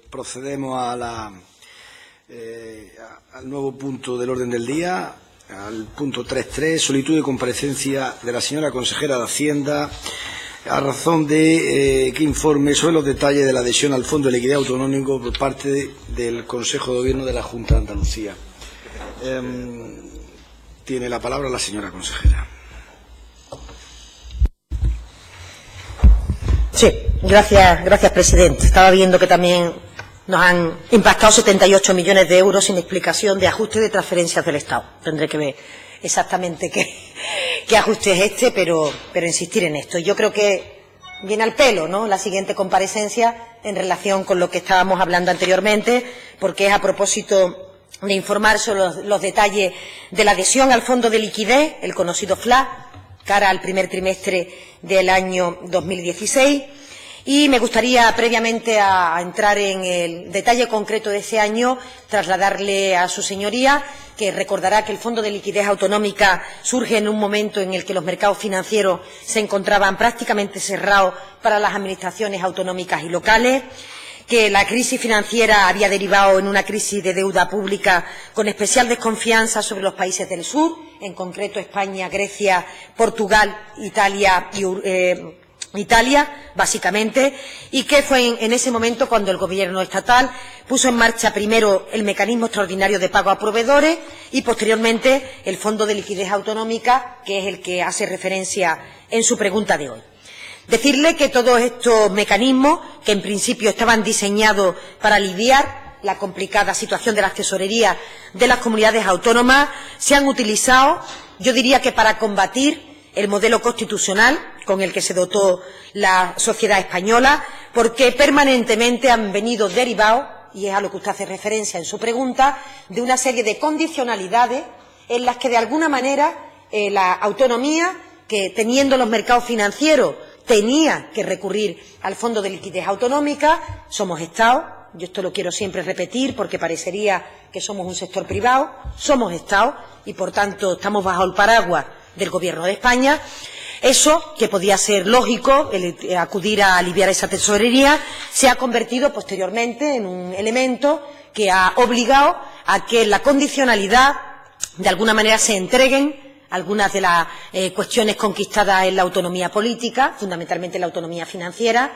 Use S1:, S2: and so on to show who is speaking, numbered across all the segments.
S1: Procedemos al nuevo punto del orden del día, al punto 3.3, solicitud de comparecencia de la señora consejera de Hacienda a razón de que informe sobre los detalles de la adhesión al Fondo de Liquidez Autonómico por parte del Consejo de Gobierno de la Junta de Andalucía. Tiene la palabra la señora consejera.
S2: Sí, gracias, presidente. Estaba viendo que también nos han impactado 78 millones de euros sin explicación de ajuste de transferencias del Estado. Tendré que ver exactamente qué ajuste es este, pero insistir en esto. Yo creo que viene al pelo, ¿no?, la siguiente comparecencia en relación con lo que estábamos hablando anteriormente, porque es a propósito de informar sobre los detalles de la adhesión al Fondo de Liquidez, el conocido FLAC, cara al primer trimestre del año 2016. Y me gustaría, previamente a entrar en el detalle concreto de ese año, trasladarle a su señoría que recordará que el Fondo de Liquidez Autonómica surge en un momento en el que los mercados financieros se encontraban prácticamente cerrados para las administraciones autonómicas y locales, que la crisis financiera había derivado en una crisis de deuda pública con especial desconfianza sobre los países del sur, en concreto España, Grecia, Portugal, Italia, básicamente, y que fue en ese momento cuando el Gobierno estatal puso en marcha primero el mecanismo extraordinario de pago a proveedores y posteriormente el Fondo de Liquidez Autonómica, que es el que hace referencia en su pregunta de hoy. Decirle que todos estos mecanismos, que en principio estaban diseñados para aliviar la complicada situación de la tesorería de las comunidades autónomas, se han utilizado, yo diría que para combatir el modelo constitucional con el que se dotó la sociedad española, porque permanentemente han venido derivados, y es a lo que usted hace referencia en su pregunta, de una serie de condicionalidades en las que, de alguna manera, la autonomía, que teniendo los mercados financieros tenía que recurrir al Fondo de Liquidez Autonómica, somos Estado. Yo esto lo quiero siempre repetir porque parecería que somos un sector privado, somos Estado y, por tanto, estamos bajo el paraguas del Gobierno de España. Eso, que podía ser lógico, el acudir a aliviar esa tesorería, se ha convertido posteriormente en un elemento que ha obligado a que la condicionalidad, de alguna manera, se entreguen algunas de las cuestiones conquistadas en la autonomía política, fundamentalmente en la autonomía financiera,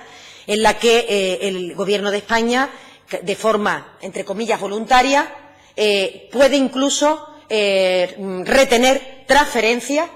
S2: en la que el Gobierno de España, de forma, entre comillas, voluntaria, puede incluso retener transferencias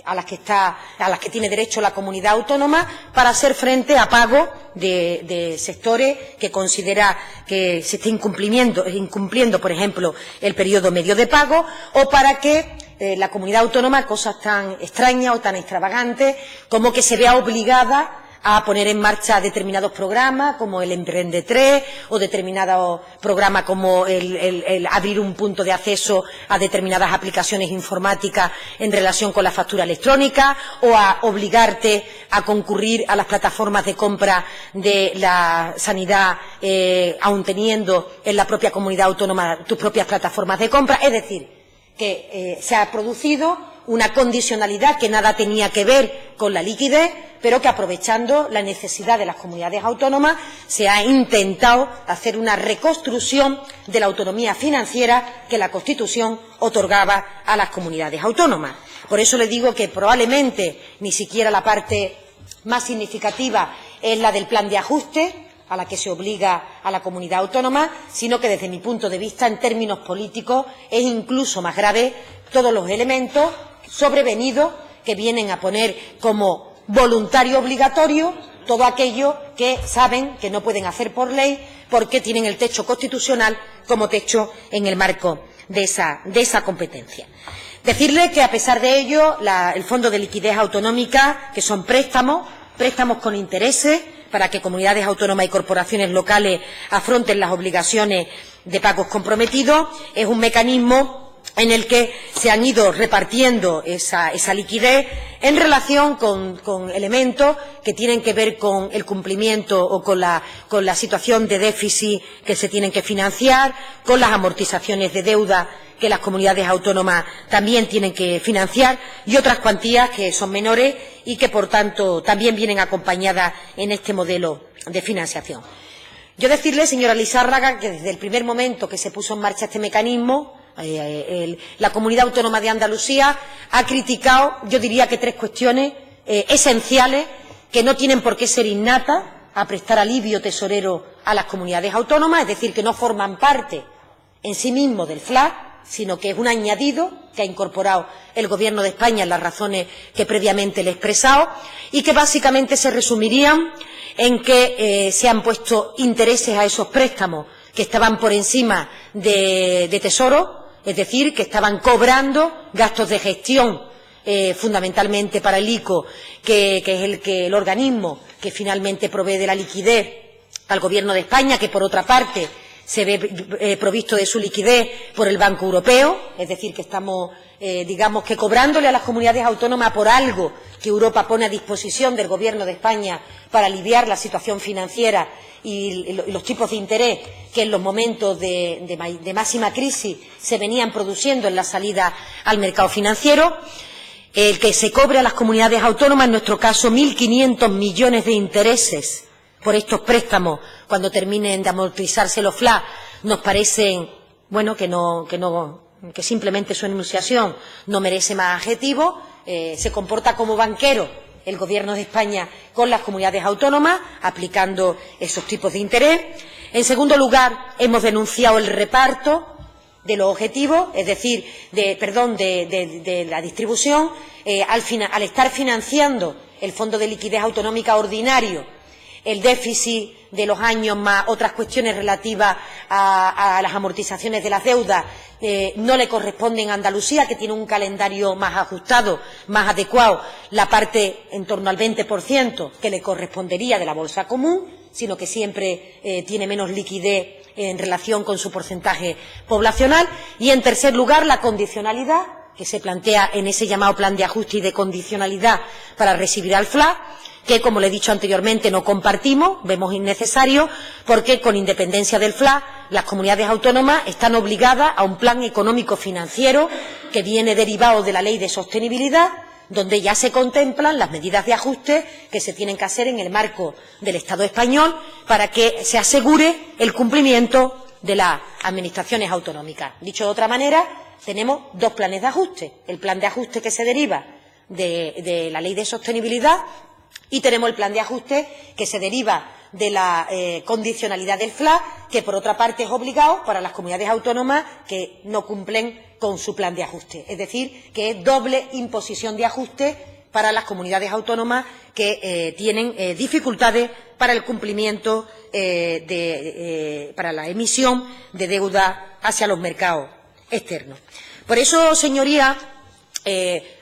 S2: a las que tiene derecho la comunidad autónoma para hacer frente a pagos de sectores que considera que se está incumpliendo, por ejemplo, el periodo medio de pago, o para que la comunidad autónoma, cosas tan extrañas o tan extravagantes como que se vea obligada a poner en marcha determinados programas como el Emprende 3 o determinados programas como el abrir un punto de acceso a determinadas aplicaciones informáticas en relación con la factura electrónica, o a obligarte a concurrir a las plataformas de compra de la sanidad aun teniendo en la propia comunidad autónoma tus propias plataformas de compra. Es decir, que se ha producido una condicionalidad que nada tenía que ver con la liquidez, pero que, aprovechando la necesidad de las comunidades autónomas, se ha intentado hacer una reconstrucción de la autonomía financiera que la Constitución otorgaba a las comunidades autónomas. Por eso le digo que probablemente ni siquiera la parte más significativa es la del plan de ajuste, a la que se obliga a la comunidad autónoma, sino que, desde mi punto de vista, en términos políticos, es incluso más grave todos los elementos sobrevenidos que vienen a poner como voluntario obligatorio todo aquello que saben que no pueden hacer por ley porque tienen el techo constitucional como techo en el marco de esa competencia. Decirle que, a pesar de ello, el Fondo de Liquidez Autonómica, que son préstamos con intereses para que comunidades autónomas y corporaciones locales afronten las obligaciones de pagos comprometidos, es un mecanismo en el que se han ido repartiendo esa liquidez en relación con elementos que tienen que ver con el cumplimiento o con la situación de déficit que se tienen que financiar, con las amortizaciones de deuda que las comunidades autónomas también tienen que financiar, y otras cuantías que son menores y que, por tanto, también vienen acompañadas en este modelo de financiación. Yo decirle, señora Lizárraga, que desde el primer momento que se puso en marcha este mecanismo, la Comunidad Autónoma de Andalucía ha criticado, yo diría que 3 cuestiones esenciales que no tienen por qué ser innatas a prestar alivio tesorero a las comunidades autónomas, es decir, que no forman parte en sí mismos del FLA, sino que es un añadido que ha incorporado el Gobierno de España en las razones que previamente le he expresado y que básicamente se resumirían en que se han puesto intereses a esos préstamos que estaban por encima de Tesoro, es decir, que estaban cobrando gastos de gestión fundamentalmente para el ICO, que es el organismo que finalmente provee de la liquidez al Gobierno de España, que por otra parte se ve provisto de su liquidez por el Banco Europeo, es decir, que estamos, digamos, que cobrándole a las comunidades autónomas por algo que Europa pone a disposición del Gobierno de España para aliviar la situación financiera y los tipos de interés que en los momentos de máxima crisis se venían produciendo en la salida al mercado financiero. El que se cobre a las comunidades autónomas, en nuestro caso, 1.500 millones de intereses por estos préstamos cuando terminen de amortizarse los FLA, nos parecen, bueno, que simplemente su enunciación no merece más adjetivos. Se comporta como banquero el Gobierno de España con las comunidades autónomas, aplicando esos tipos de interés. En segundo lugar, hemos denunciado el reparto de los objetivos, es decir, de la distribución, al estar financiando el Fondo de Liquidez Autonómica ordinario, el déficit de los años más otras cuestiones relativas a las amortizaciones de las deudas no le corresponden a Andalucía, que tiene un calendario más ajustado, más adecuado, la parte en torno al 20% que le correspondería de la bolsa común, sino que siempre tiene menos liquidez en relación con su porcentaje poblacional. Y, en tercer lugar, la condicionalidad que se plantea en ese llamado plan de ajuste y de condicionalidad para recibir al FLA, que, como le he dicho anteriormente, no compartimos, vemos innecesario, porque, con independencia del FLA, las comunidades autónomas están obligadas a un plan económico-financiero que viene derivado de la Ley de Sostenibilidad, donde ya se contemplan las medidas de ajuste que se tienen que hacer en el marco del Estado español para que se asegure el cumplimiento de las administraciones autonómicas. Dicho de otra manera, tenemos 2 planes de ajuste. El plan de ajuste que se deriva de la Ley de Sostenibilidad y tenemos el plan de ajuste que se deriva de la condicionalidad del FLA, que por otra parte es obligado para las comunidades autónomas que no cumplen con su plan de ajuste. Es decir, que es doble imposición de ajuste para las comunidades autónomas que tienen dificultades para el cumplimiento, para la emisión de deuda hacia los mercados externos. Por eso, señorías,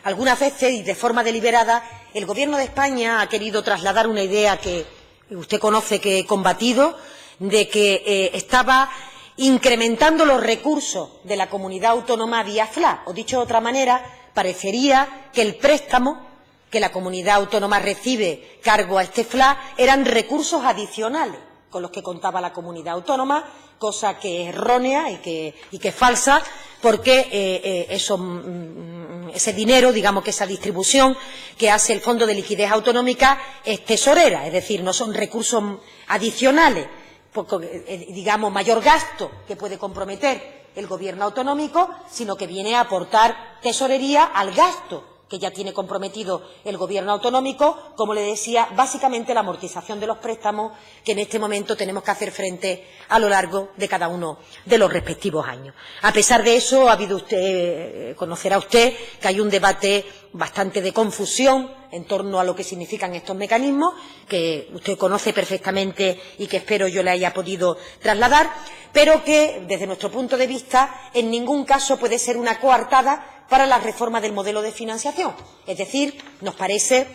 S2: algunas veces y de forma deliberada, el Gobierno de España ha querido trasladar una idea que usted conoce, que he combatido, de que estaba incrementando los recursos de la comunidad autónoma vía FLA. O, dicho de otra manera, parecería que el préstamo que la comunidad autónoma recibe cargo a este FLA eran recursos adicionales con los que contaba la comunidad autónoma, cosa que es errónea y que es falsa, porque ese dinero, digamos que esa distribución que hace el Fondo de Liquidez Autonómica es tesorera, es decir, no son recursos adicionales, digamos, mayor gasto que puede comprometer el Gobierno autonómico, sino que viene a aportar tesorería al gasto que ya tiene comprometido el Gobierno autonómico, como le decía, básicamente la amortización de los préstamos que en este momento tenemos que hacer frente a lo largo de cada uno de los respectivos años. A pesar de eso, conocerá usted que hay un debate bastante de confusión en torno a lo que significan estos mecanismos, que usted conoce perfectamente y que espero yo le haya podido trasladar, pero que, desde nuestro punto de vista, en ningún caso puede ser una coartada para la reforma del modelo de financiación. Es decir, nos parece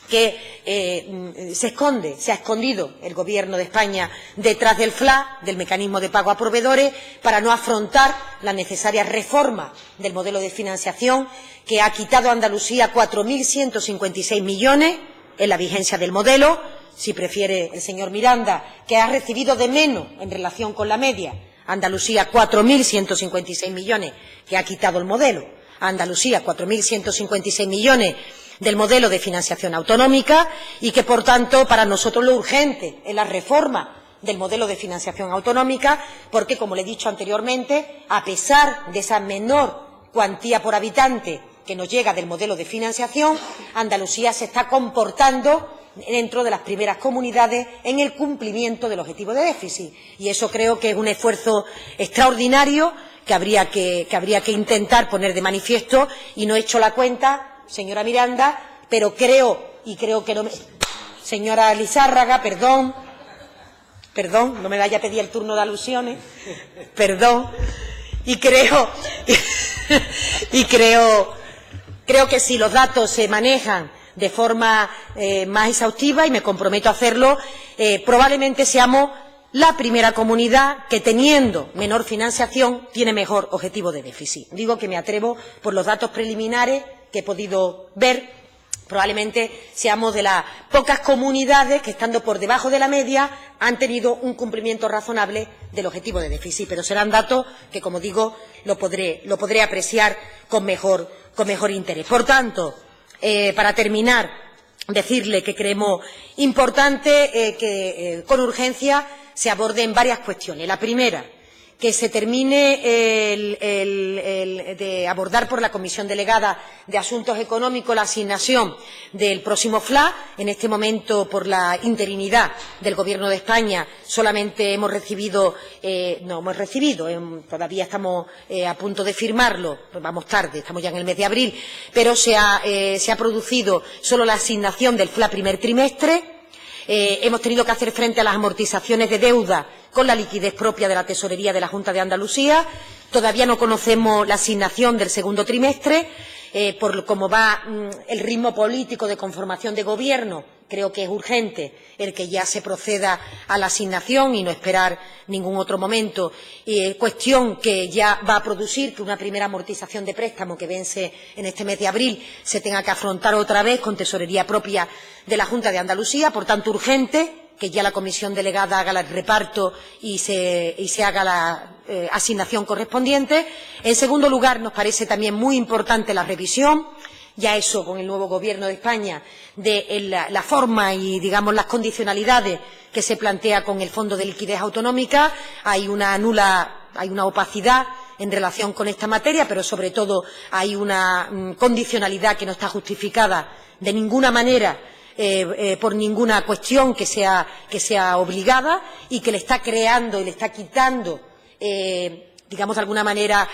S2: que se ha escondido el Gobierno de España detrás del FLA, del mecanismo de pago a proveedores, para no afrontar la necesaria reforma del modelo de financiación, que ha quitado a Andalucía 4.156 millones en la vigencia del modelo, si prefiere el señor Miranda, que ha recibido de menos en relación con la media. Andalucía 4.156 millones que ha quitado el modelo. A Andalucía 4.156 millones del modelo de financiación autonómica y que, por tanto, para nosotros lo urgente es la reforma del modelo de financiación autonómica, porque, como le he dicho anteriormente, a pesar de esa menor cuantía por habitante que nos llega del modelo de financiación, Andalucía se está comportando dentro de las primeras comunidades en el cumplimiento del objetivo de déficit. Y eso creo que es un esfuerzo extraordinario que habría que intentar poner de manifiesto, y no he hecho la cuenta, señora Miranda, pero creo que no me... Señora Lizárraga, perdón, no me vaya a pedir el turno de alusiones, perdón, y creo que si los datos se manejan de forma más exhaustiva, y me comprometo a hacerlo, probablemente seamos la primera comunidad que, teniendo menor financiación, tiene mejor objetivo de déficit. Digo que me atrevo, por los datos preliminares que he podido ver, probablemente seamos de las pocas comunidades que, estando por debajo de la media, han tenido un cumplimiento razonable del objetivo de déficit. Pero serán datos que, como digo, lo podré apreciar con mejor interés. Por tanto, para terminar, decirle que creemos importante que con urgencia se aborden varias cuestiones. La primera, que se termine de abordar por la Comisión Delegada de Asuntos Económicos la asignación del próximo FLA. En este momento, por la interinidad del Gobierno de España, solamente hemos recibido, todavía estamos a punto de firmarlo, vamos tarde, estamos ya en el mes de abril, pero se ha producido solo la asignación del FLA primer trimestre. Hemos tenido que hacer frente a las amortizaciones de deuda con la liquidez propia de la Tesorería de la Junta de Andalucía. Todavía no conocemos la asignación del segundo trimestre. Por cómo va el ritmo político de conformación de Gobierno, creo que es urgente el que ya se proceda a la asignación y no esperar ningún otro momento. Cuestión que ya va a producir que una primera amortización de préstamo que vence en este mes de abril se tenga que afrontar otra vez con tesorería propia de la Junta de Andalucía. Por tanto, urgente que ya la comisión delegada haga el reparto y se haga la asignación correspondiente. En segundo lugar, nos parece también muy importante la revisión, ya eso con el nuevo Gobierno de España, de la forma y, digamos, las condicionalidades que se plantea con el Fondo de Liquidez Autonómica. Hay una opacidad en relación con esta materia, pero sobre todo hay una condicionalidad que no está justificada de ninguna manera por ninguna cuestión que sea obligada, y que le está creando y le está quitando, digamos, de alguna manera,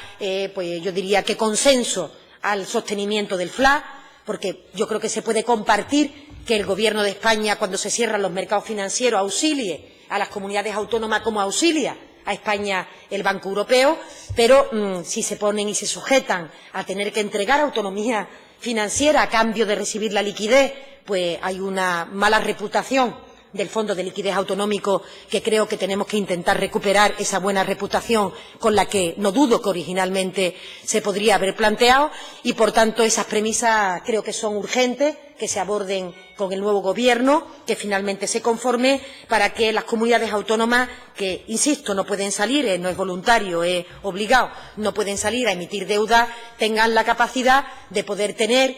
S2: pues yo diría que consenso al sostenimiento del FLA, porque yo creo que se puede compartir que el Gobierno de España, cuando se cierran los mercados financieros, auxilie a las comunidades autónomas como auxilia a España el Banco Europeo, pero si se ponen y se sujetan a tener que entregar autonomía financiera a cambio de recibir la liquidez, pues hay una mala reputación del Fondo de Liquidez Autonómico, que creo que tenemos que intentar recuperar esa buena reputación con la que no dudo que originalmente se podría haber planteado, y por tanto esas premisas creo que son urgentes que se aborden con el nuevo Gobierno, que finalmente se conforme, para que las comunidades autónomas que, insisto, no pueden salir, no es voluntario, es obligado, no pueden salir a emitir deuda, tengan la capacidad de poder tener,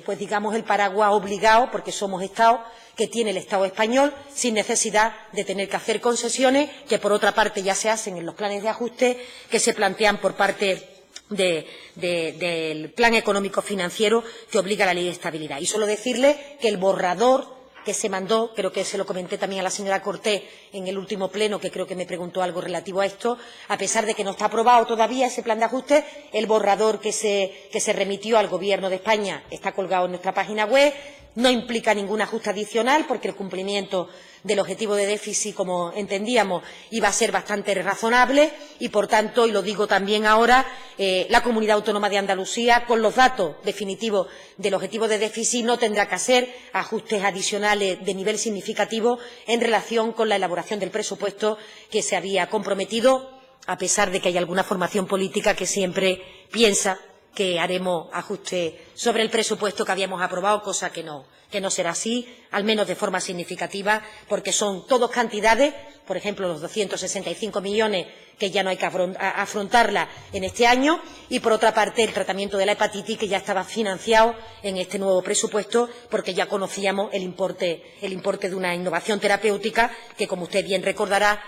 S2: pues digamos, el paraguas obligado, porque somos Estado, que tiene el Estado español, sin necesidad de tener que hacer concesiones, que por otra parte ya se hacen en los planes de ajuste que se plantean por parte del plan económico financiero que obliga a la Ley de Estabilidad. Y solo decirle que el borrador que se mandó, creo que se lo comenté también a la señora Cortés en el último pleno, que creo que me preguntó algo relativo a esto, a pesar de que no está aprobado todavía ese plan de ajuste, el borrador que se remitió al Gobierno de España está colgado en nuestra página web. No implica ningún ajuste adicional, porque el cumplimiento del objetivo de déficit, como entendíamos, iba a ser bastante razonable, y, por tanto, y lo digo también ahora, la Comunidad Autónoma de Andalucía, con los datos definitivos del objetivo de déficit, no tendrá que hacer ajustes adicionales de nivel significativo en relación con la elaboración del presupuesto que se había comprometido, a pesar de que hay alguna formación política que siempre piensa que haremos ajustes sobre el presupuesto que habíamos aprobado, cosa que no será así, al menos de forma significativa, porque son todas cantidades, por ejemplo, los 265 millones que ya no hay que afrontarla en este año, y, por otra parte, el tratamiento de la hepatitis, que ya estaba financiado en este nuevo presupuesto, porque ya conocíamos el importe de una innovación terapéutica que, como usted bien recordará,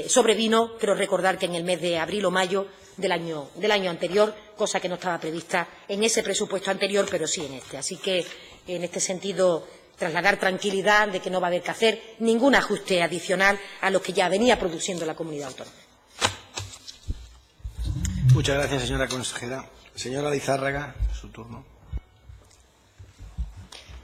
S2: sobrevino, creo recordar que en el mes de abril o mayo del año anterior, cosa que no estaba prevista en ese presupuesto anterior, pero sí en este. Así que, en este sentido, trasladar tranquilidad de que no va a haber que hacer ningún ajuste adicional a lo que ya venía produciendo la comunidad autónoma.
S1: Muchas gracias, señora consejera. Señora Lizárraga, su turno.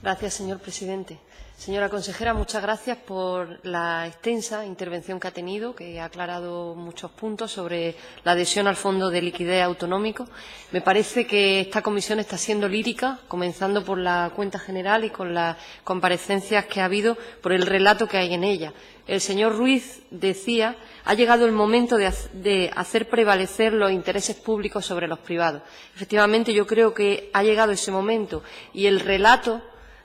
S3: Gracias, señor presidente. Señora consejera, muchas gracias por la extensa intervención que ha tenido, que ha aclarado muchos puntos sobre la adhesión al Fondo de Liquidez Autonómico. Me parece que esta comisión está siendo lírica, comenzando por la cuenta general y con las comparecencias que ha habido, por el relato que hay en ella. El señor Ruiz decía: ha llegado el momento de hacer prevalecer los intereses públicos sobre los privados. Efectivamente, yo creo que ha llegado ese momento, y el relato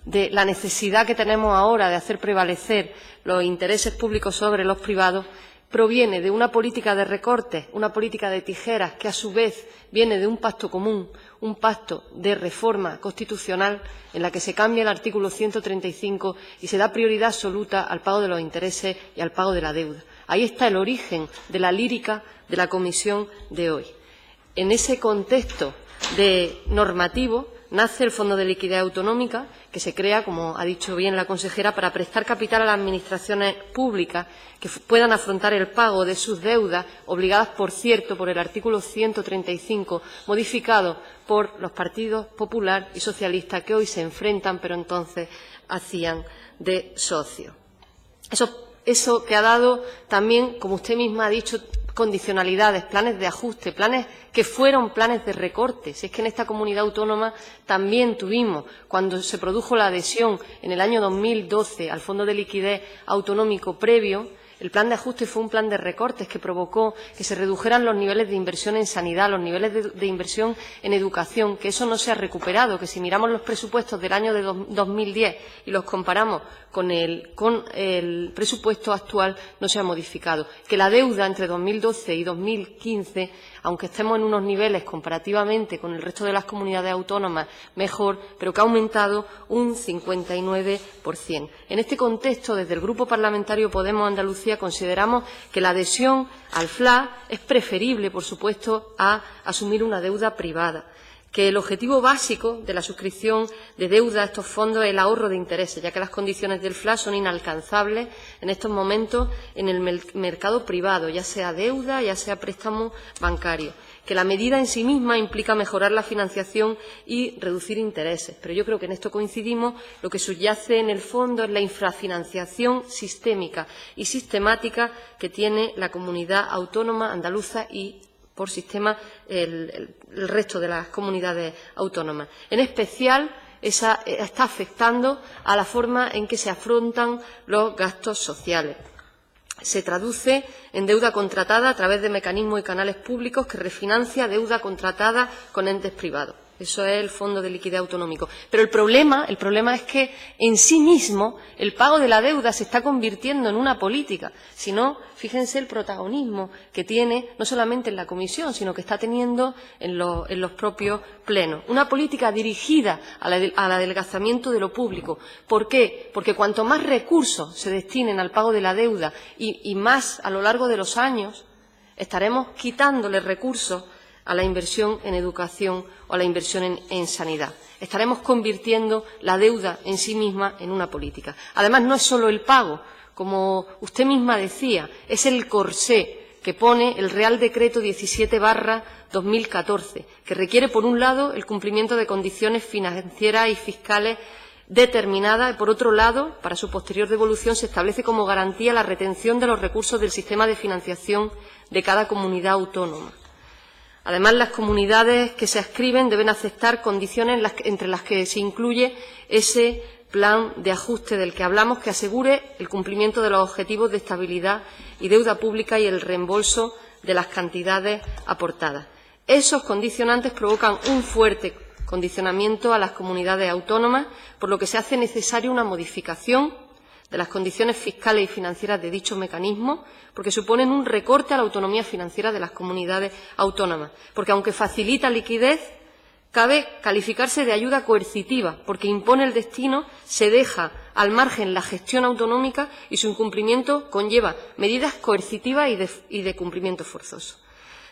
S3: de la necesidad que tenemos ahora de hacer prevalecer los intereses públicos sobre los privados proviene de una política de recortes, una política de tijeras, que a su vez viene de un pacto común, un pacto de reforma constitucional en la que se cambia el artículo 135 y se da prioridad absoluta al pago de los intereses y al pago de la deuda. Ahí está el origen de la lírica de la comisión de hoy. En ese contexto normativo nace el Fondo de Liquidez Autonómica, que se crea, como ha dicho bien la consejera, para prestar capital a las administraciones públicas que puedan afrontar el pago de sus deudas, obligadas, por cierto, por el artículo 135, modificado por los partidos Popular y Socialista, que hoy se enfrentan, pero entonces hacían de socios. Eso que ha dado también, como usted misma ha dicho, condicionalidades, planes de ajuste, planes que fueron planes de recorte. Si es que en esta comunidad autónoma también tuvimos, cuando se produjo la adhesión en el año 2012 al Fondo de Liquidez Autonómico previo, el plan de ajuste fue un plan de recortes que provocó que se redujeran los niveles de inversión en sanidad, los niveles de inversión en educación, que eso no se ha recuperado, que si miramos los presupuestos del año de 2010 y los comparamos con el presupuesto actual, no se ha modificado, que la deuda entre 2012 y 2015, aunque estemos en unos niveles comparativamente con el resto de las comunidades autónomas mejor, pero que ha aumentado un 59%. En este contexto, desde el Grupo Parlamentario Podemos Andalucía, consideramos que la adhesión al FLA es preferible, por supuesto, a asumir una deuda privada, que el objetivo básico de la suscripción de deuda a estos fondos es el ahorro de intereses, ya que las condiciones del FLA son inalcanzables en estos momentos en el mercado privado, ya sea deuda, ya sea préstamo bancario, que la medida en sí misma implica mejorar la financiación y reducir intereses. Pero yo creo que en esto coincidimos. Lo que subyace en el fondo es la infrafinanciación sistémica y sistemática que tiene la comunidad autónoma andaluza y, por sistema, el resto de las comunidades autónomas. En especial, está afectando a la forma en que se afrontan los gastos sociales. Se traduce en deuda contratada a través de mecanismos y canales públicos que refinancia deuda contratada con entes privados. Eso es el Fondo de Liquidez Autonómico. Pero el problema es que en sí mismo el pago de la deuda se está convirtiendo en una política. Si no, fíjense el protagonismo que tiene no solamente en la Comisión, sino que está teniendo en los propios plenos. Una política dirigida al adelgazamiento de lo público. ¿Por qué? Porque cuanto más recursos se destinen al pago de la deuda y más a lo largo de los años, estaremos quitándole recursos a la inversión en educación o a la inversión en sanidad. Estaremos convirtiendo la deuda en sí misma en una política. Además, no es solo el pago, como usted misma decía, es el corsé que pone el Real Decreto 17/2014, que requiere, por un lado, el cumplimiento de condiciones financieras y fiscales determinadas y, por otro lado, para su posterior devolución, se establece como garantía la retención de los recursos del sistema de financiación de cada comunidad autónoma. Además, las comunidades que se adscriben deben aceptar condiciones entre las que se incluye ese plan de ajuste del que hablamos, que asegure el cumplimiento de los objetivos de estabilidad y deuda pública y el reembolso de las cantidades aportadas. Esos condicionantes provocan un fuerte condicionamiento a las comunidades autónomas, por lo que se hace necesaria una modificación de las condiciones fiscales y financieras de dichos mecanismos, porque suponen un recorte a la autonomía financiera de las comunidades autónomas. Porque, aunque facilita liquidez, cabe calificarse de ayuda coercitiva, porque impone el destino, se deja al margen la gestión autonómica y su incumplimiento conlleva medidas coercitivas y de cumplimiento forzoso.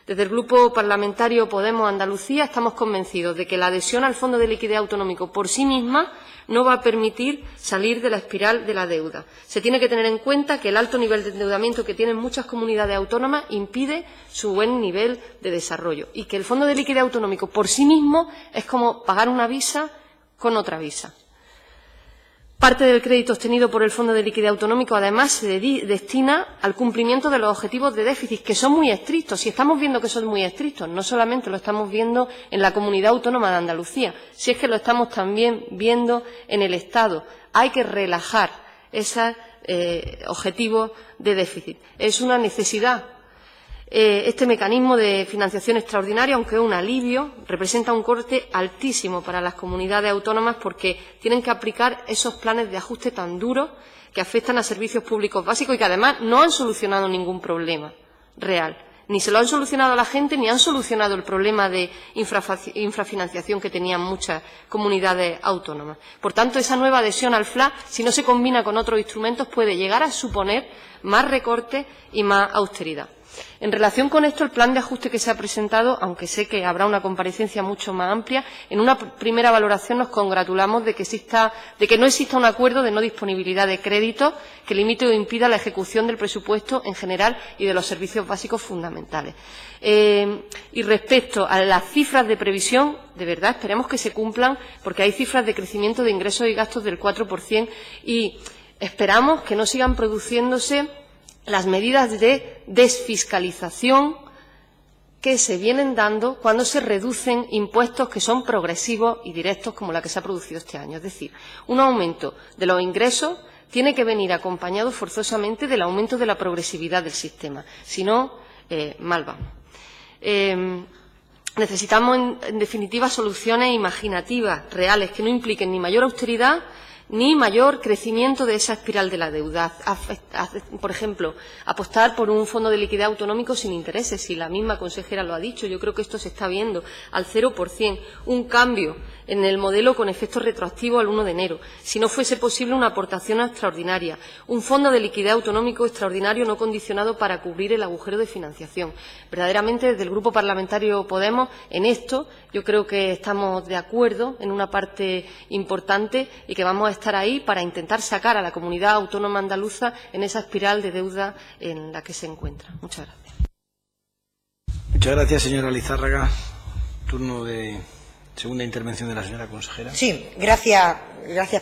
S3: Desde el Grupo Parlamentario Podemos Andalucía estamos convencidos de que la adhesión al Fondo de Liquidez Autonómico por sí misma no va a permitir salir de la espiral de la deuda. Se tiene que tener en cuenta que el alto nivel de endeudamiento que tienen muchas comunidades autónomas impide su buen nivel de desarrollo y que el Fondo de Liquidez Autonómico por sí mismo es como pagar una visa con otra visa. Parte del crédito obtenido por el Fondo de Liquidez Autonómico, además, se destina al cumplimiento de los objetivos de déficit, que son muy estrictos. Y estamos viendo que son muy estrictos. No solamente lo estamos viendo en la Comunidad Autónoma de Andalucía, si es que lo estamos también viendo en el Estado. Hay que relajar esos objetivos de déficit. Es una necesidad. Este mecanismo de financiación extraordinaria, aunque es un alivio, representa un corte altísimo para las comunidades autónomas porque tienen que aplicar esos planes de ajuste tan duros que afectan a servicios públicos básicos y que además no han solucionado ningún problema real. Ni se lo han solucionado a la gente ni han solucionado el problema de infrafinanciación que tenían muchas comunidades autónomas. Por tanto, esa nueva adhesión al FLA, si no se combina con otros instrumentos, puede llegar a suponer más recortes y más austeridad. En relación con esto, el plan de ajuste que se ha presentado, aunque sé que habrá una comparecencia mucho más amplia, en una primera valoración nos congratulamos de que no exista un acuerdo de no disponibilidad de crédito que limite o impida la ejecución del presupuesto en general y de los servicios básicos fundamentales. Y respecto a las cifras de previsión, de verdad esperemos que se cumplan, porque hay cifras de crecimiento de ingresos y gastos del 4% y esperamos que no sigan produciéndose las medidas de desfiscalización que se vienen dando cuando se reducen impuestos que son progresivos y directos, como la que se ha producido este año. Es decir, un aumento de los ingresos tiene que venir acompañado forzosamente del aumento de la progresividad del sistema. Si no, mal vamos. Necesitamos, en definitiva, soluciones imaginativas, reales, que no impliquen ni mayor austeridad ni mayor crecimiento de esa espiral de la deuda. Por ejemplo, apostar por un fondo de liquidez autonómico sin intereses, si la misma consejera lo ha dicho. Yo creo que esto se está viendo al 0%. Un cambio en el modelo con efecto retroactivo al 1 de enero. Si no fuese posible, una aportación extraordinaria. Un fondo de liquidez autonómico extraordinario no condicionado para cubrir el agujero de financiación. Verdaderamente, desde el Grupo Parlamentario Podemos, en esto yo creo que estamos de acuerdo en una parte importante y que vamos a estar ahí para intentar sacar a la comunidad autónoma andaluza en esa espiral de deuda en la que se encuentra. Muchas gracias.
S1: Muchas gracias, señora Lizárraga. Turno de segunda intervención de la señora consejera.
S2: Sí, gracias,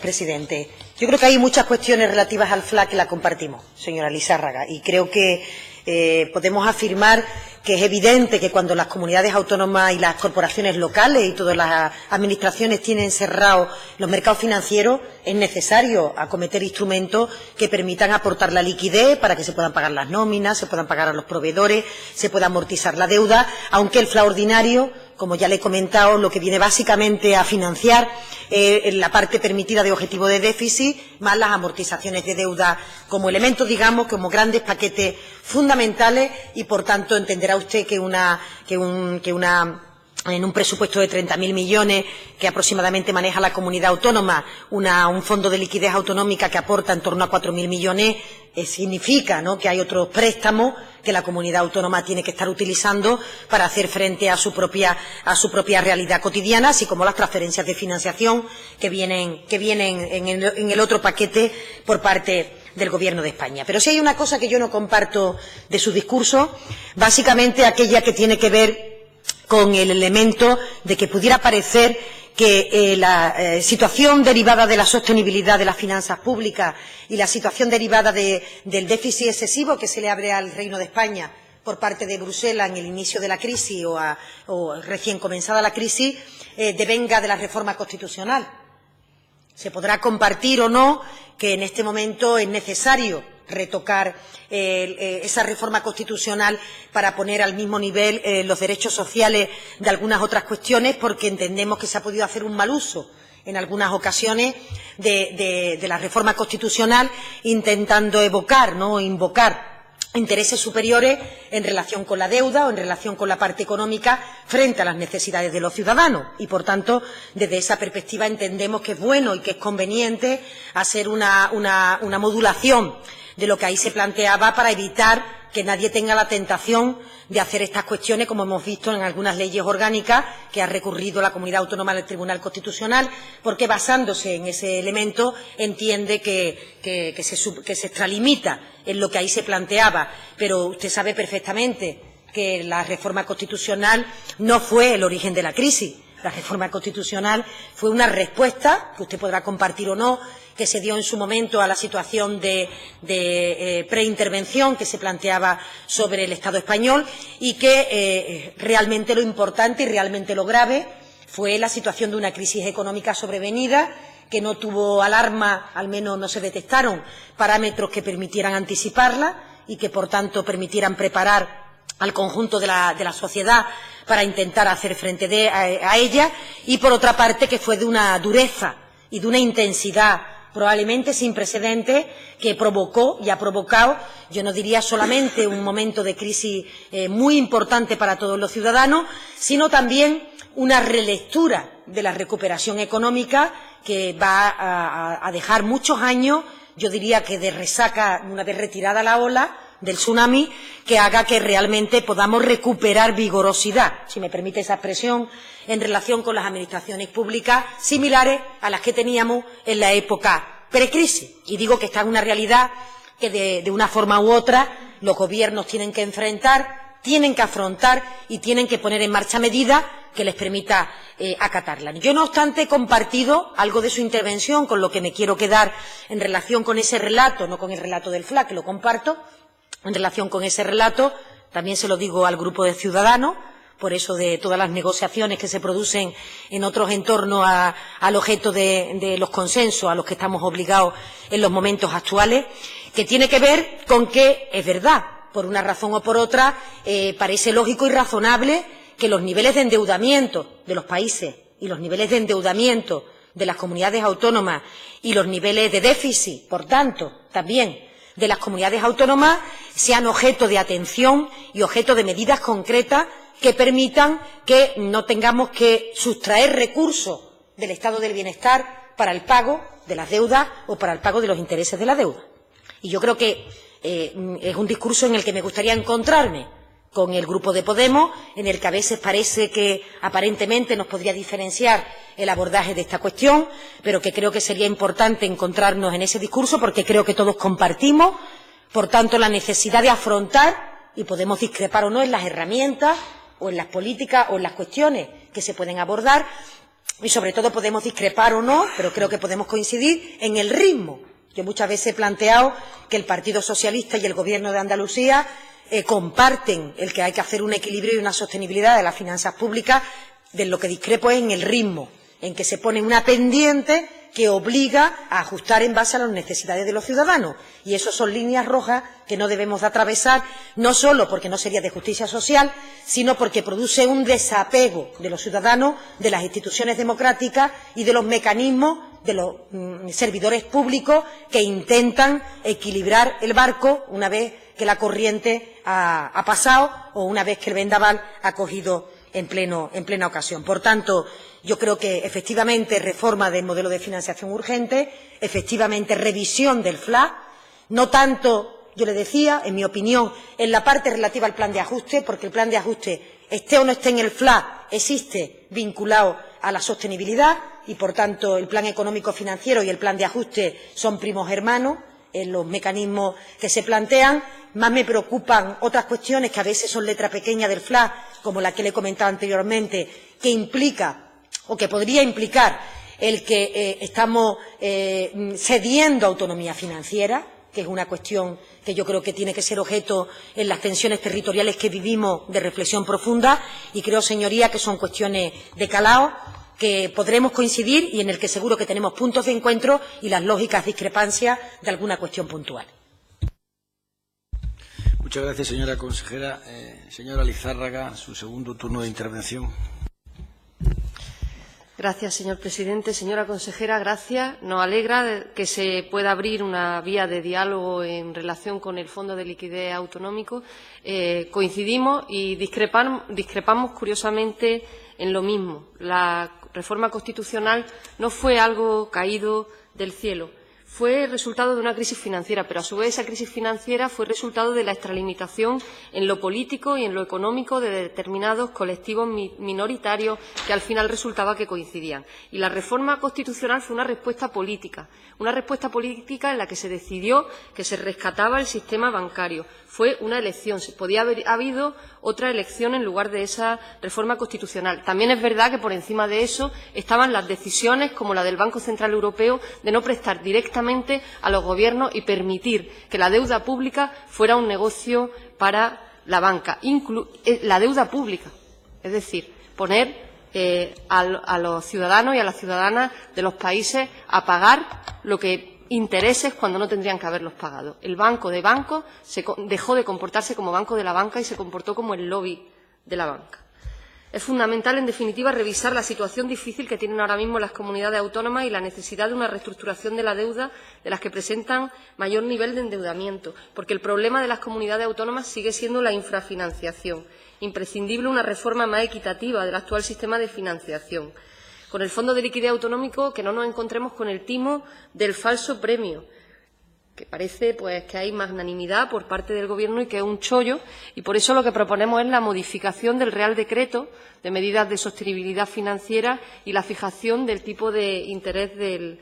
S2: presidente. Yo creo que hay muchas cuestiones relativas al FLA que la compartimos, señora Lizárraga, y creo que podemos afirmar que es evidente que cuando las comunidades autónomas y las corporaciones locales y todas las administraciones tienen cerrados los mercados financieros, es necesario acometer instrumentos que permitan aportar la liquidez para que se puedan pagar las nóminas, se puedan pagar a los proveedores, se pueda amortizar la deuda, aunque el FLA ordinario, como ya le he comentado, lo que viene básicamente a financiar la parte permitida de objetivo de déficit, más las amortizaciones de deuda como elementos, digamos, como grandes paquetes fundamentales y, por tanto, entenderá usted que en un presupuesto de 30.000 millones que aproximadamente maneja la comunidad autónoma, un fondo de liquidez autonómica que aporta en torno a 4.000 millones, significa, ¿no?, que hay otros préstamos que la comunidad autónoma tiene que estar utilizando para hacer frente a su propia realidad cotidiana, así como las transferencias de financiación que vienen en el otro paquete por parte del Gobierno de España. Pero sí hay una cosa que yo no comparto de su discurso, básicamente aquella que tiene que ver con el elemento de que pudiera parecer que la situación derivada de la sostenibilidad de las finanzas públicas y la situación derivada del déficit excesivo que se le abre al Reino de España por parte de Bruselas en el inicio de la crisis o recién comenzada la crisis devenga de la reforma constitucional. Se podrá compartir o no que en este momento es necesario retocar esa reforma constitucional para poner al mismo nivel los derechos sociales de algunas otras cuestiones, porque entendemos que se ha podido hacer un mal uso en algunas ocasiones de la reforma constitucional, intentando evocar, ¿no?, invocar intereses superiores en relación con la deuda o en relación con la parte económica frente a las necesidades de los ciudadanos. Y, por tanto, desde esa perspectiva entendemos que es bueno y que es conveniente hacer una modulación de lo que ahí se planteaba para evitar que nadie tenga la tentación de hacer estas cuestiones, como hemos visto en algunas leyes orgánicas que ha recurrido la Comunidad Autónoma al Tribunal Constitucional, porque basándose en ese elemento entiende que se extralimita en lo que ahí se planteaba. Pero usted sabe perfectamente que la reforma constitucional no fue el origen de la crisis. La reforma constitucional fue una respuesta, que usted podrá compartir o no, que se dio en su momento a la situación de preintervención que se planteaba sobre el Estado español, y que realmente lo importante y realmente lo grave fue la situación de una crisis económica sobrevenida, que no tuvo alarma, al menos no se detectaron parámetros que permitieran anticiparla y que, por tanto, permitieran preparar al conjunto de la sociedad para intentar hacer frente a ella, y, por otra parte, que fue de una dureza y de una intensidad probablemente sin precedentes, que provocó y ha provocado, yo no diría solamente un momento de crisis muy importante para todos los ciudadanos, sino también una relectura de la recuperación económica que va a dejar muchos años, yo diría que de resaca, una vez retirada la ola del tsunami, que haga que realmente podamos recuperar vigorosidad, si me permite esa expresión, en relación con las administraciones públicas similares a las que teníamos en la época precrisis. Y digo que esta es una realidad que de una forma u otra los gobiernos tienen que enfrentar, tienen que afrontar y tienen que poner en marcha medidas que les permita acatarla. Yo, no obstante, he compartido algo de su intervención, con lo que me quiero quedar en relación con ese relato, no con el relato del FLA, que lo comparto. En relación con ese relato, también se lo digo al Grupo de Ciudadanos, por eso de todas las negociaciones que se producen en otros entornos al objeto de los consensos a los que estamos obligados en los momentos actuales, que tiene que ver con que, es verdad, por una razón o por otra, parece lógico y razonable que los niveles de endeudamiento de los países y los niveles de endeudamiento de las comunidades autónomas y los niveles de déficit, por tanto, también de las comunidades autónomas, sean objeto de atención y objeto de medidas concretas que permitan que no tengamos que sustraer recursos del estado del bienestar para el pago de las deudas o para el pago de los intereses de la deuda. Y yo creo que es un discurso en el que me gustaría encontrarme con el Grupo de Podemos, en el que a veces parece que aparentemente nos podría diferenciar el abordaje de esta cuestión, pero que creo que sería importante encontrarnos en ese discurso, porque creo que todos compartimos, por tanto, la necesidad de afrontar, y podemos discrepar o no en las herramientas o en las políticas o en las cuestiones que se pueden abordar, y sobre todo podemos discrepar o no, pero creo que podemos coincidir en el ritmo. Yo muchas veces he planteado que el Partido Socialista y el Gobierno de Andalucía comparten el que hay que hacer un equilibrio y una sostenibilidad de las finanzas públicas. De lo que discrepo es en el ritmo, en que se pone una pendiente que obliga a ajustar en base a las necesidades de los ciudadanos. Y eso son líneas rojas que no debemos de atravesar, no solo porque no sería de justicia social, sino porque produce un desapego de los ciudadanos de las instituciones democráticas y de los mecanismos de los servidores públicos que intentan equilibrar el barco una vez que la corriente ha pasado o una vez que el vendaval ha cogido en plena ocasión. Por tanto, yo creo que efectivamente reforma del modelo de financiación urgente, efectivamente revisión del FLA, no tanto, yo le decía, en mi opinión, en la parte relativa al plan de ajuste, porque el plan de ajuste, esté o no esté en el FLA, existe vinculado a la sostenibilidad y, por tanto, el plan económico financiero y el plan de ajuste son primos hermanos en los mecanismos que se plantean. Más me preocupan otras cuestiones que a veces son letra pequeña del FLA, como la que le he comentado anteriormente, que implica o que podría implicar el que estamos cediendo autonomía financiera, que es una cuestión que yo creo que tiene que ser objeto en las tensiones territoriales que vivimos de reflexión profunda, y creo, señoría, que son cuestiones de calado que podremos coincidir y en el que seguro que tenemos puntos de encuentro y las lógicas discrepancias de alguna cuestión puntual.
S1: Muchas gracias, señora consejera. Señora Lizárraga, su segundo turno de intervención.
S3: Gracias, señor presidente. Señora consejera, gracias. Nos alegra que se pueda abrir una vía de diálogo en relación con el Fondo de Liquidez Autonómico. Coincidimos y discrepamos curiosamente en lo mismo. La reforma constitucional no fue algo caído del cielo. Fue resultado de una crisis financiera, pero a su vez esa crisis financiera fue resultado de la extralimitación en lo político y en lo económico de determinados colectivos minoritarios que al final resultaba que coincidían. Y la reforma constitucional fue una respuesta política en la que se decidió que se rescataba el sistema bancario. Fue una elección. Podía haber habido otra elección en lugar de esa reforma constitucional. También es verdad que por encima de eso estaban las decisiones, como la del Banco Central Europeo, de no prestar directamente a los gobiernos y permitir que la deuda pública fuera un negocio para la banca. La deuda pública, es decir, poner a los ciudadanos y a las ciudadanas de los países a pagar lo que intereses cuando no tendrían que haberlos pagado. El banco de bancos dejó de comportarse como banco de la banca y se comportó como el lobby de la banca. Es fundamental, en definitiva, revisar la situación difícil que tienen ahora mismo las comunidades autónomas y la necesidad de una reestructuración de la deuda de las que presentan mayor nivel de endeudamiento, porque el problema de las comunidades autónomas sigue siendo la infrafinanciación. Imprescindible una reforma más equitativa del actual sistema de financiación. Con el Fondo de Liquidez Autonómico, que no nos encontremos con el timo del falso premio, que parece que hay magnanimidad por parte del Gobierno y que es un chollo, y por eso lo que proponemos es la modificación del Real Decreto de medidas de sostenibilidad financiera y la fijación del tipo de interés del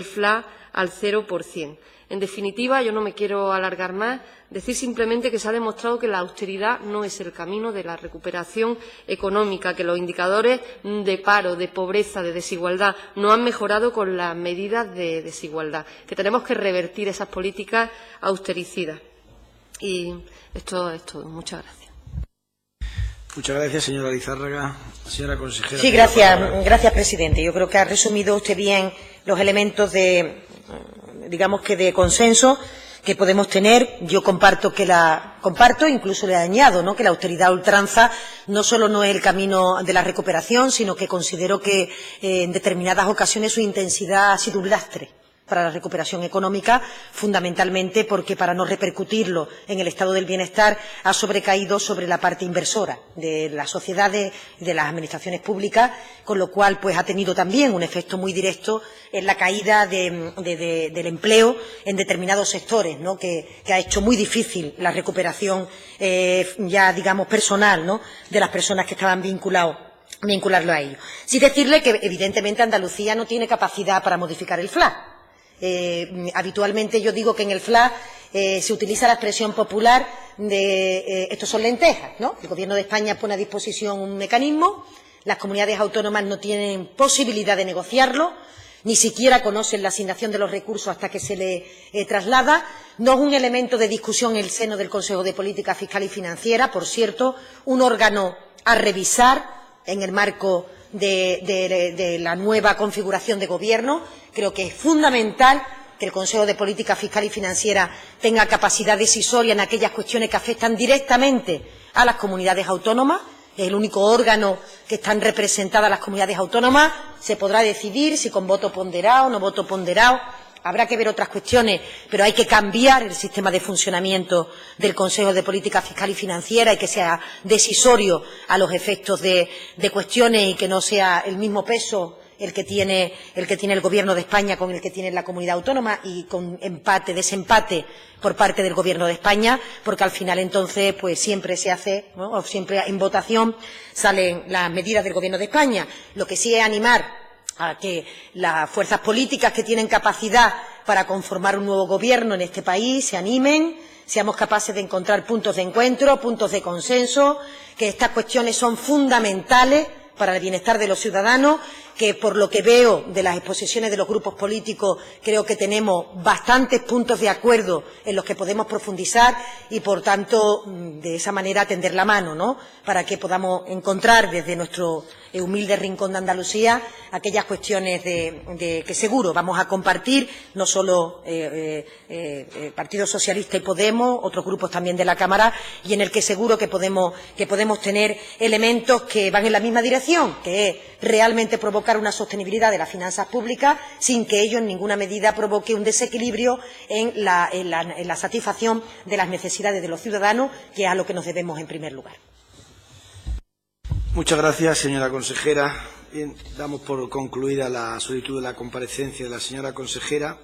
S3: FLA al 0%. En definitiva, yo no me quiero alargar más, decir simplemente que se ha demostrado que la austeridad no es el camino de la recuperación económica, que los indicadores de paro, de pobreza, de desigualdad no han mejorado con las medidas de desigualdad, que tenemos que revertir esas políticas austericidas. Y esto es todo. Muchas gracias.
S1: Muchas gracias, señora Lizárraga. Señora consejera.
S2: Sí, gracias, presidente. Yo creo que ha resumido usted bien los elementos de consenso que podemos tener. Yo comparto, incluso le añado, ¿no?, que la austeridad a ultranza no solo no es el camino de la recuperación, sino que considero que en determinadas ocasiones su intensidad ha sido un lastre para la recuperación económica, fundamentalmente porque, para no repercutirlo en el estado del bienestar, ha sobrecaído sobre la parte inversora de las sociedades y de las administraciones públicas, con lo cual ha tenido también un efecto muy directo en la caída del empleo en determinados sectores, ¿no?, que ha hecho muy difícil la recuperación personal, ¿no?, de las personas que estaban vincularlo a ello. Sí decirle que, evidentemente, Andalucía no tiene capacidad para modificar el FLA. Habitualmente yo digo que en el FLA se utiliza la expresión popular de estos son lentejas, ¿no? El Gobierno de España pone a disposición un mecanismo, las comunidades autónomas no tienen posibilidad de negociarlo, ni siquiera conocen la asignación de los recursos hasta que se le traslada. No es un elemento de discusión en el seno del Consejo de Política Fiscal y Financiera, por cierto, un órgano a revisar en el marco de la nueva configuración de Gobierno. Creo que es fundamental que el Consejo de Política Fiscal y Financiera tenga capacidad decisoria en aquellas cuestiones que afectan directamente a las comunidades autónomas. Es el único órgano que están representadas las comunidades autónomas. Se podrá decidir si con voto ponderado o no voto ponderado. Habrá que ver otras cuestiones, pero hay que cambiar el sistema de funcionamiento del Consejo de Política Fiscal y Financiera y que sea decisorio a los efectos de cuestiones y que no sea el mismo peso el que tiene el Gobierno de España con el que tiene la comunidad autónoma y con desempate por parte del Gobierno de España, porque al final entonces siempre se hace, ¿no?, o siempre en votación salen las medidas del Gobierno de España. Lo que sí es animar a que las fuerzas políticas que tienen capacidad para conformar un nuevo Gobierno en este país se animen, seamos capaces de encontrar puntos de encuentro, puntos de consenso, que estas cuestiones son fundamentales para el bienestar de los ciudadanos, que por lo que veo de las exposiciones de los grupos políticos creo que tenemos bastantes puntos de acuerdo en los que podemos profundizar y, por tanto, de esa manera tender la mano, ¿no?, para que podamos encontrar desde nuestro humilde rincón de Andalucía aquellas cuestiones que seguro vamos a compartir, no solo Partido Socialista y Podemos, otros grupos también de la Cámara, y en el que seguro que podemos tener elementos que van en la misma dirección, que es realmente provocar una sostenibilidad de las finanzas públicas sin que ello en ninguna medida provoque un desequilibrio en la satisfacción de las necesidades de los ciudadanos, que es a lo que nos debemos en primer lugar.
S1: Muchas gracias, señora consejera. Bien, damos por concluida la solicitud de la comparecencia de la señora consejera.